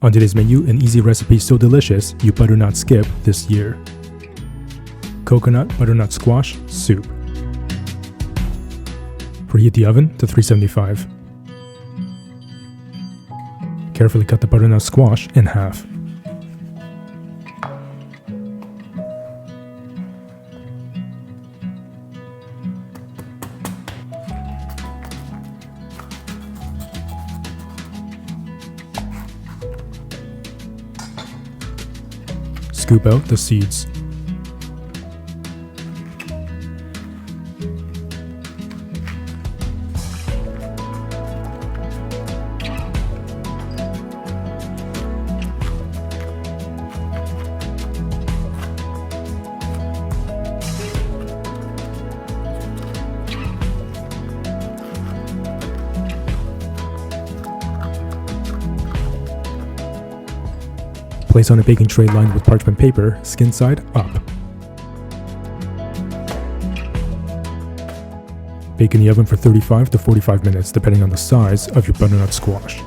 On today's menu, an easy recipe so delicious you better not skip this year. Coconut butternut squash soup. Preheat the oven to 375. Carefully cut the butternut squash in half. Scoop out the seeds. Place on a baking tray lined with parchment paper, skin side up. Bake in the oven for 35 to 45 minutes depending on the size of your butternut squash.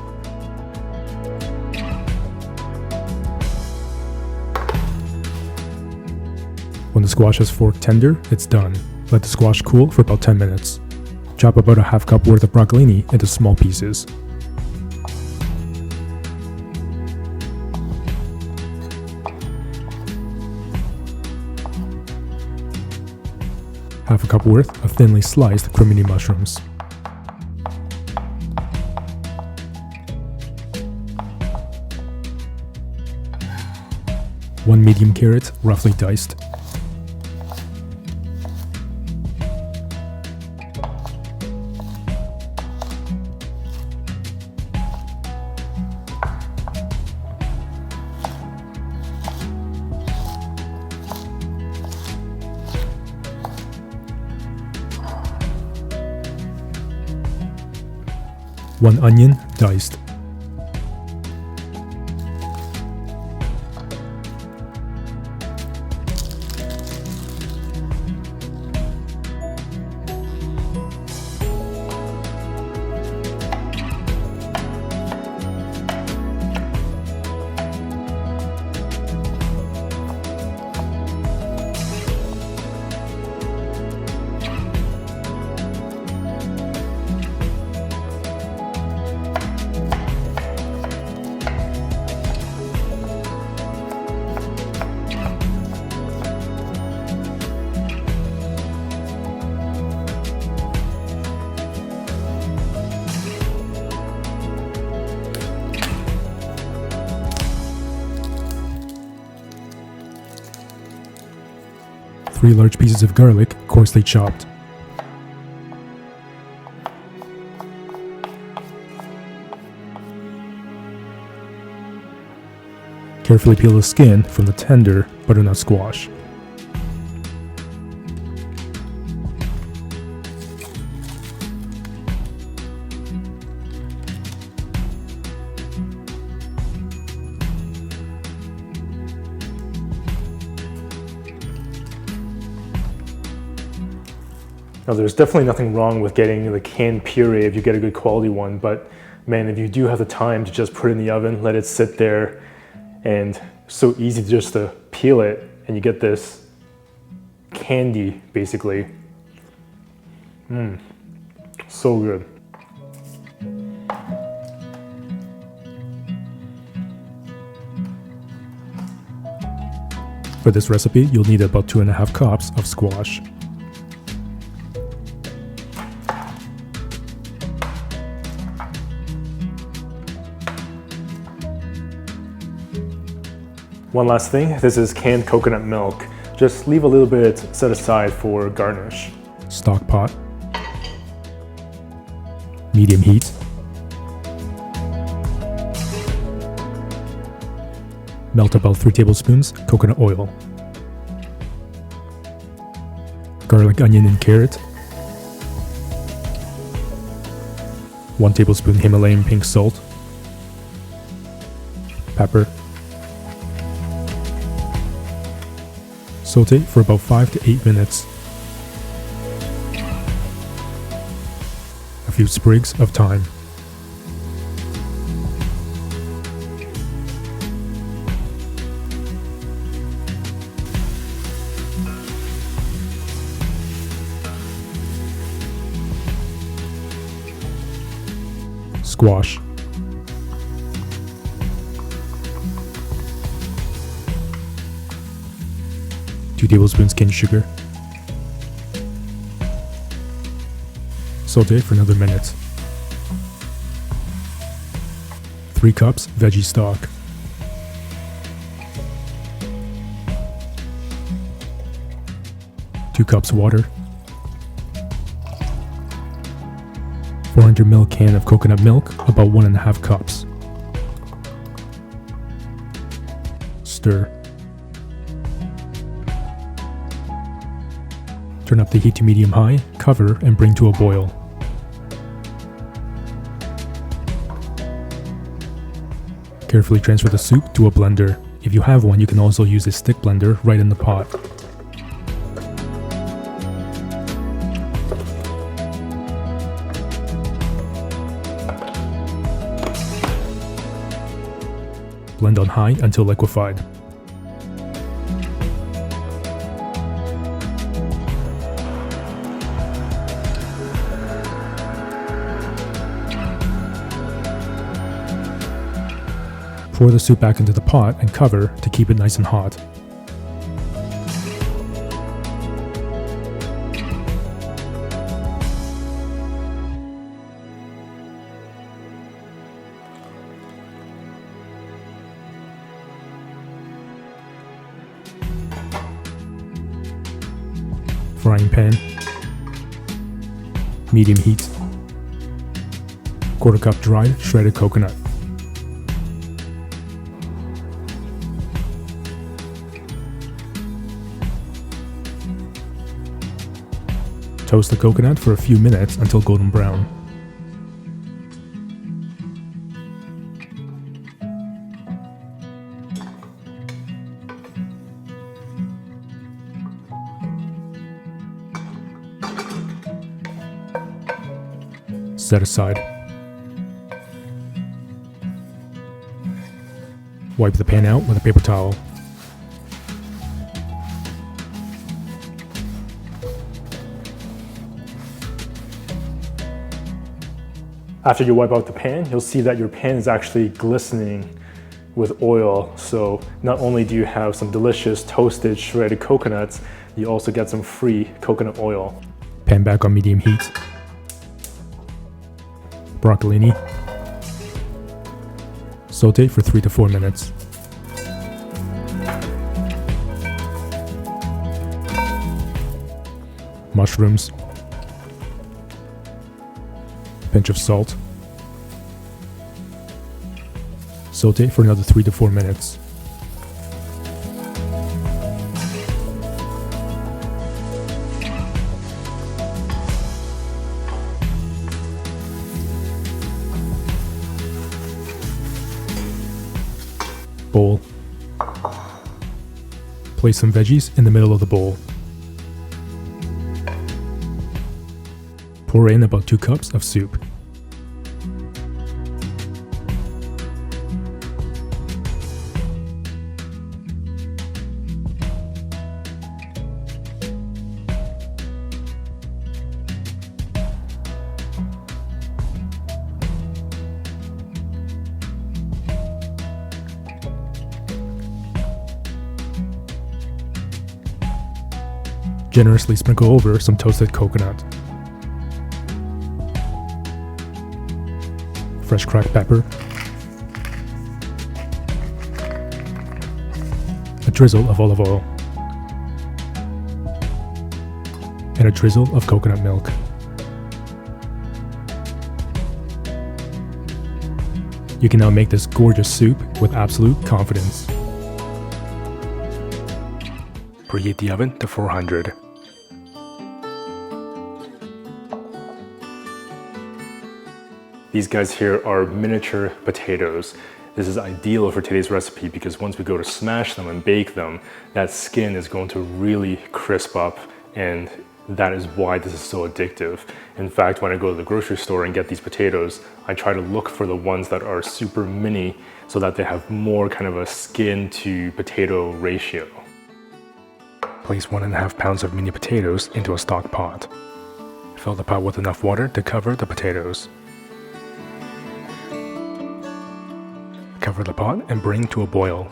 When the squash is fork tender, it's done. Let the squash cool for about 10 minutes. Chop about a half cup worth of broccolini into small pieces. Half a cup worth of thinly sliced cremini mushrooms. One medium carrot, roughly diced. One onion, diced. Three large pieces of garlic, coarsely chopped. Carefully peel the skin from the tender butternut squash. Now, there's definitely nothing wrong with getting the canned puree if you get a good quality one, but man, if you do have the time to just put it in the oven, let it sit there, and so easy just to peel it, and you get this candy, basically. So good. For this recipe, you'll need about 2.5 cups of squash. One last thing, this is canned coconut milk. Just leave a little bit set aside for garnish. Stock pot. Medium heat. Melt about 3 tablespoons coconut oil. Garlic, onion, and carrot. 1 tablespoon Himalayan pink salt. Pepper. Saute for about 5 to 8 minutes. A few sprigs of thyme. Squash. Two tablespoons cane sugar. Saute for another minute. 3 cups veggie stock. 2 cups water. 400 ml can of coconut milk, about 1.5 cups. Stir. Turn up the heat to medium-high, cover, and bring to a boil. Carefully transfer the soup to a blender. If you have one, you can also use a stick blender right in the pot. Blend on high until liquefied. Pour the soup back into the pot and cover to keep it nice and hot. Frying pan, medium heat, 1/4 cup dried shredded coconut. Toast the coconut for a few minutes until golden brown. Set aside. Wipe the pan out with a paper towel. After you wipe out the pan, you'll see that your pan is actually glistening with oil. So not only do you have some delicious toasted shredded coconuts, you also get some free coconut oil. Pan back on medium heat. Broccolini. Saute for 3 to 4 minutes. Mushrooms. Pinch of salt. Saute for another 3 to 4 minutes. Bowl. Place some veggies in the middle of the bowl. Pour in about 2 cups of soup. Generously sprinkle over some toasted coconut. Fresh cracked pepper. A drizzle of olive oil. And a drizzle of coconut milk. You can now make this gorgeous soup with absolute confidence. Preheat the oven to 400. These guys here are miniature potatoes. This is ideal for today's recipe because once we go to smash them and bake them, that skin is going to really crisp up, and that is why this is so addictive. In fact, when I go to the grocery store and get these potatoes, I try to look for the ones that are super mini so that they have more kind of a skin to potato ratio. Place 1.5 pounds of mini potatoes into a stock pot. Fill the pot with enough water to cover the potatoes. Cover the pot and bring to a boil.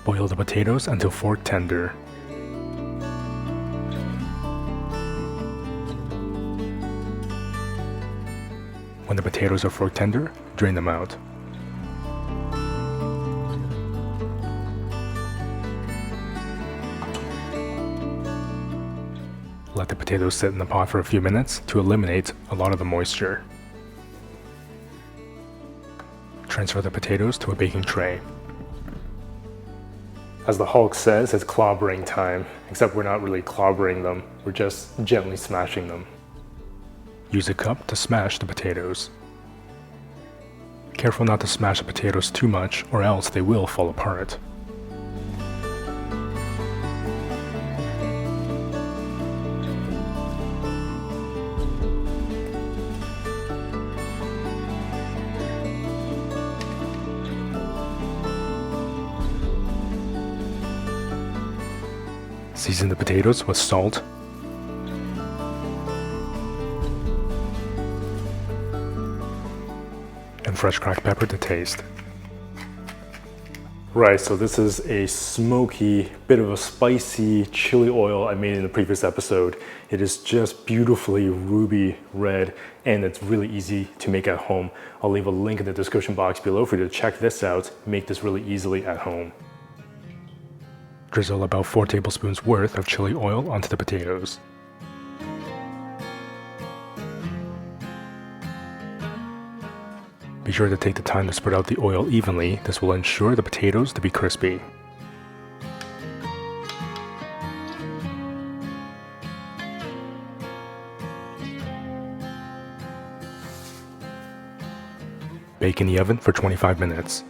Boil the potatoes until fork tender. When the potatoes are fork tender, drain them out. Let the potatoes sit in the pot for a few minutes to eliminate a lot of the moisture. Transfer the potatoes to a baking tray. As the Hulk says, it's clobbering time, except we're not really clobbering them, we're just gently smashing them. Use a cup to smash the potatoes. Careful not to smash the potatoes too much or else they will fall apart. Season the potatoes with salt, and fresh cracked pepper to taste. Right, so this is a smoky, bit of a spicy chili oil I made in the previous episode. It is just beautifully ruby red and it's really easy to make at home. I'll leave a link in the description box below for you to check this out, make this really easily at home. Drizzle about 4 tablespoons worth of chili oil onto the potatoes. Be sure to take the time to spread out the oil evenly. This will ensure the potatoes to be crispy. Bake in the oven for 25 minutes.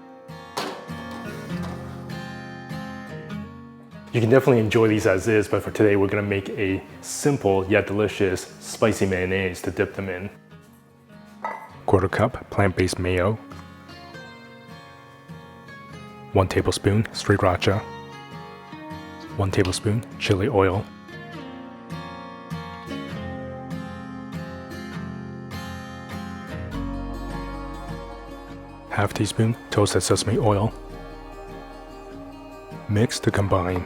You can definitely enjoy these as is, but for today we're going to make a simple yet delicious spicy mayonnaise to dip them in. 1/4 cup plant-based mayo, 1 tablespoon sriracha, 1 tablespoon chili oil, ½ teaspoon toasted sesame oil. Mix to combine.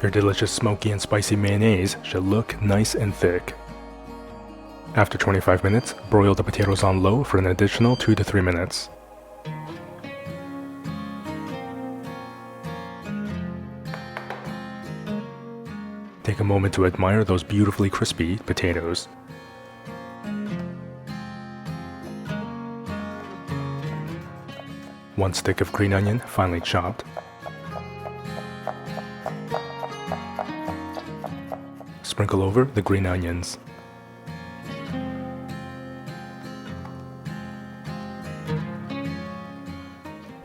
Your delicious smoky and spicy mayonnaise should look nice and thick. After 25 minutes, broil the potatoes on low for an additional 2 to 3 minutes. Take a moment to admire those beautifully crispy potatoes. One stick of green onion, finely chopped. Sprinkle over the green onions.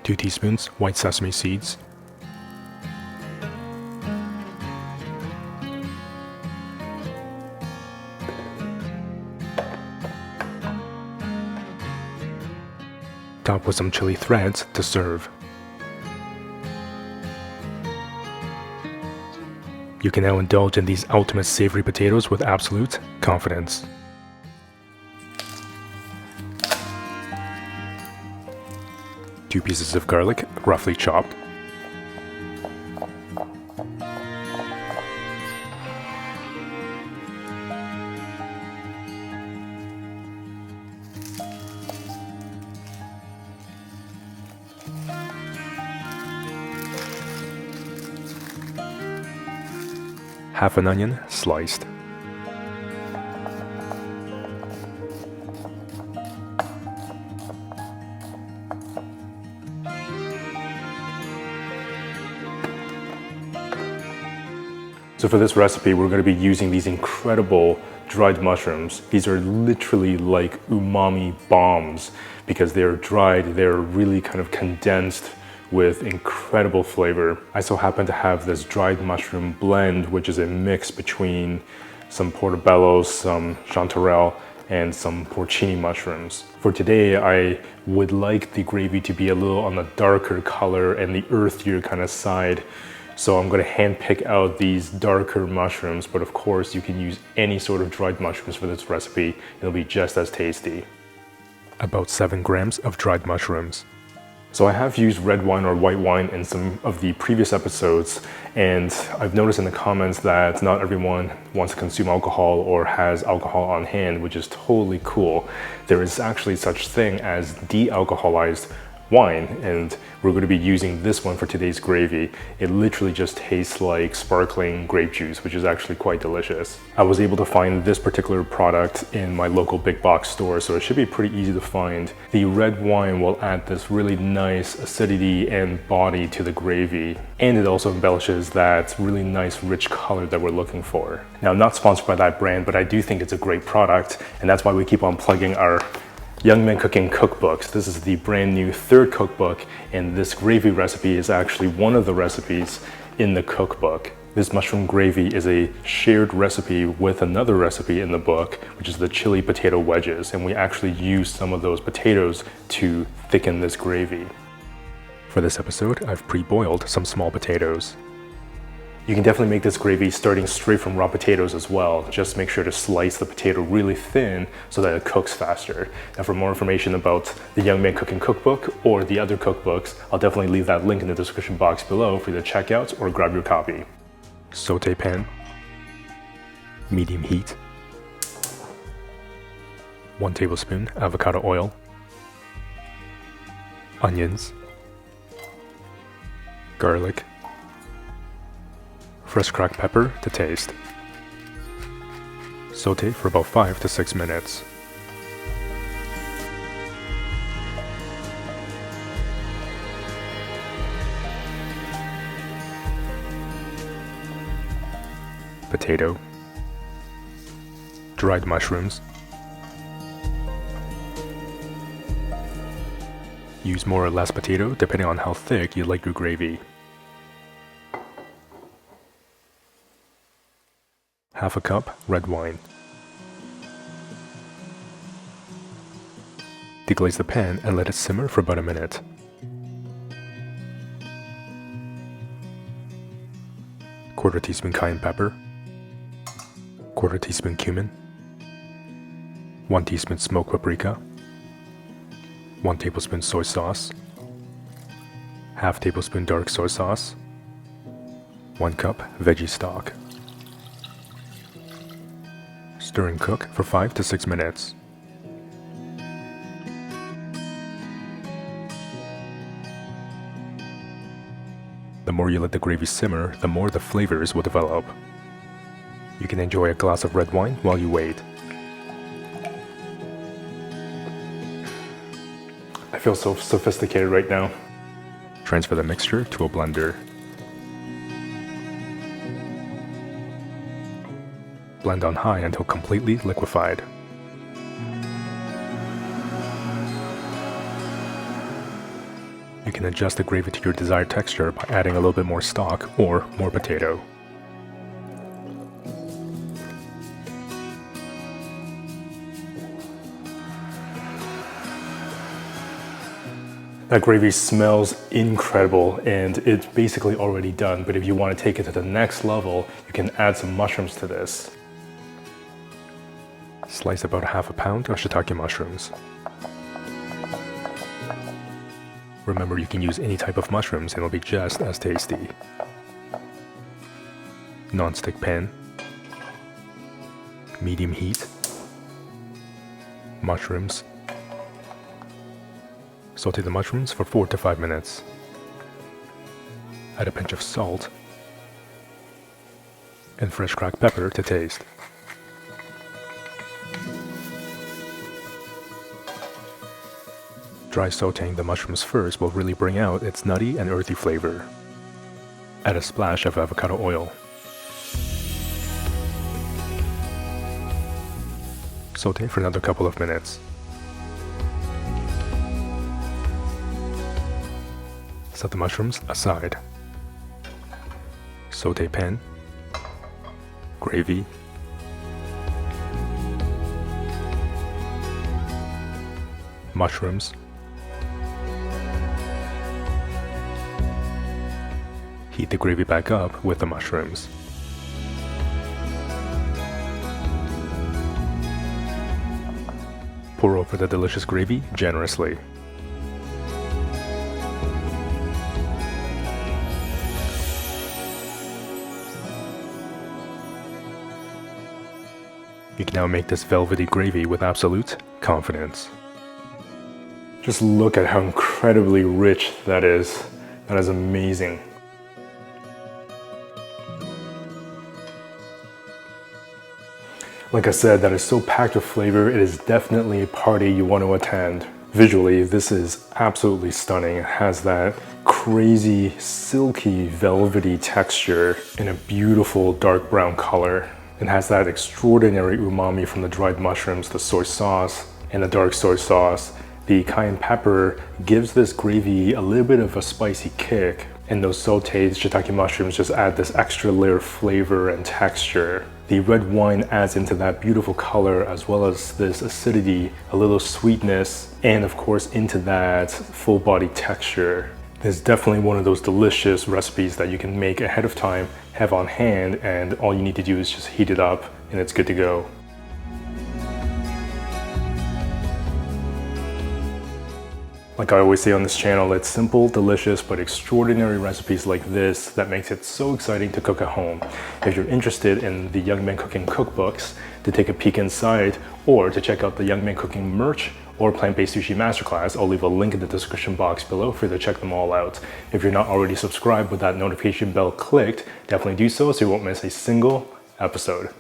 Two teaspoons white sesame seeds. Top with some chili threads to serve. You can now indulge in these ultimate savory potatoes with absolute confidence. Two pieces of garlic, roughly chopped. Half an onion sliced. So for this recipe, we're going to be using these incredible dried mushrooms. These are literally like umami bombs because they're dried, they're really kind of condensed with incredible flavor. I so happen to have this dried mushroom blend, which is a mix between some portobello, some chanterelle, and some porcini mushrooms. For today, I would like the gravy to be a little on the darker color and the earthier kind of side. So I'm going to hand pick out these darker mushrooms, but of course you can use any sort of dried mushrooms for this recipe. It'll be just as tasty. About 7 grams of dried mushrooms. So I have used red wine or white wine in some of the previous episodes, and I've noticed in the comments that not everyone wants to consume alcohol or has alcohol on hand, which is totally cool. There is actually such thing as de-alcoholized wine, and we're going to be using this one for today's gravy. It literally just tastes like sparkling grape juice, which is actually quite delicious. I was able to find this particular product in my local big box store, so it should be pretty easy to find. The red wine will add this really nice acidity and body to the gravy, and it also embellishes that really nice rich color that we're looking for. Now, I'm not sponsored by that brand, but I do think it's a great product, and that's why we keep on plugging our Young Men Cooking cookbooks. This is the brand new 3rd cookbook, and this gravy recipe is actually one of the recipes in the cookbook. This mushroom gravy is a shared recipe with another recipe in the book, which is the chili potato wedges, and we actually use some of those potatoes to thicken this gravy. For this episode, I've pre-boiled some small potatoes. You can definitely make this gravy starting straight from raw potatoes as well. Just make sure to slice the potato really thin so that it cooks faster. And for more information about the Young Man Cooking Cookbook or the other cookbooks, I'll definitely leave that link in the description box below for you to check out or grab your copy. Saute pan, medium heat, 1 tablespoon avocado oil, onions, garlic, fresh cracked pepper to taste. Saute for about 5 to 6 minutes. Potato, dried mushrooms. Use more or less potato depending on how thick you like your gravy. Half a cup red wine. Deglaze the pan and let it simmer for about a minute. Quarter teaspoon cayenne pepper, quarter teaspoon cumin, 1 teaspoon smoked paprika, 1 tablespoon soy sauce, half tablespoon dark soy sauce, 1 cup veggie stock. Stir and cook for 5 to 6 minutes. The more you let the gravy simmer, the more the flavors will develop. You can enjoy a glass of red wine while you wait. I feel so sophisticated right now. Transfer the mixture to a blender. Blend on high until completely liquefied. You can adjust the gravy to your desired texture by adding a little bit more stock or more potato. That gravy smells incredible and it's basically already done, but if you want to take it to the next level, you can add some mushrooms to this. Slice about 1/2 pound of shiitake mushrooms. Remember, you can use any type of mushrooms and it'll be just as tasty. Non-stick pan. Medium heat. Mushrooms. Saute the mushrooms for 4 to 5 minutes. Add a pinch of salt and fresh cracked pepper to taste. Dry sauteing the mushrooms first will really bring out its nutty and earthy flavor. Add a splash of avocado oil. Saute for another couple of minutes. Set the mushrooms aside. Saute pan, gravy, mushrooms. Heat the gravy back up with the mushrooms. Pour over the delicious gravy generously. You can now make this velvety gravy with absolute confidence. Just look at how incredibly rich that is. That is amazing. Like I said, that is so packed with flavor. It is definitely a party you want to attend. Visually, this is absolutely stunning. It has that crazy, silky, velvety texture in a beautiful dark brown color. It has that extraordinary umami from the dried mushrooms, the soy sauce, and the dark soy sauce. The cayenne pepper gives this gravy a little bit of a spicy kick, and those sauteed shiitake mushrooms just add this extra layer of flavor and texture. The red wine adds into that beautiful color, as well as this acidity, a little sweetness, and of course into that full body texture. It's definitely one of those delicious recipes that you can make ahead of time, have on hand, and all you need to do is just heat it up and it's good to go. Like I always say on this channel, it's simple, delicious, but extraordinary recipes like this that makes it so exciting to cook at home. If you're interested in the Young Men Cooking cookbooks, to take a peek inside, or to check out the Young Men Cooking merch or plant-based sushi masterclass, I'll leave a link in the description box below for you to check them all out. If you're not already subscribed with that notification bell clicked, definitely do so you won't miss a single episode.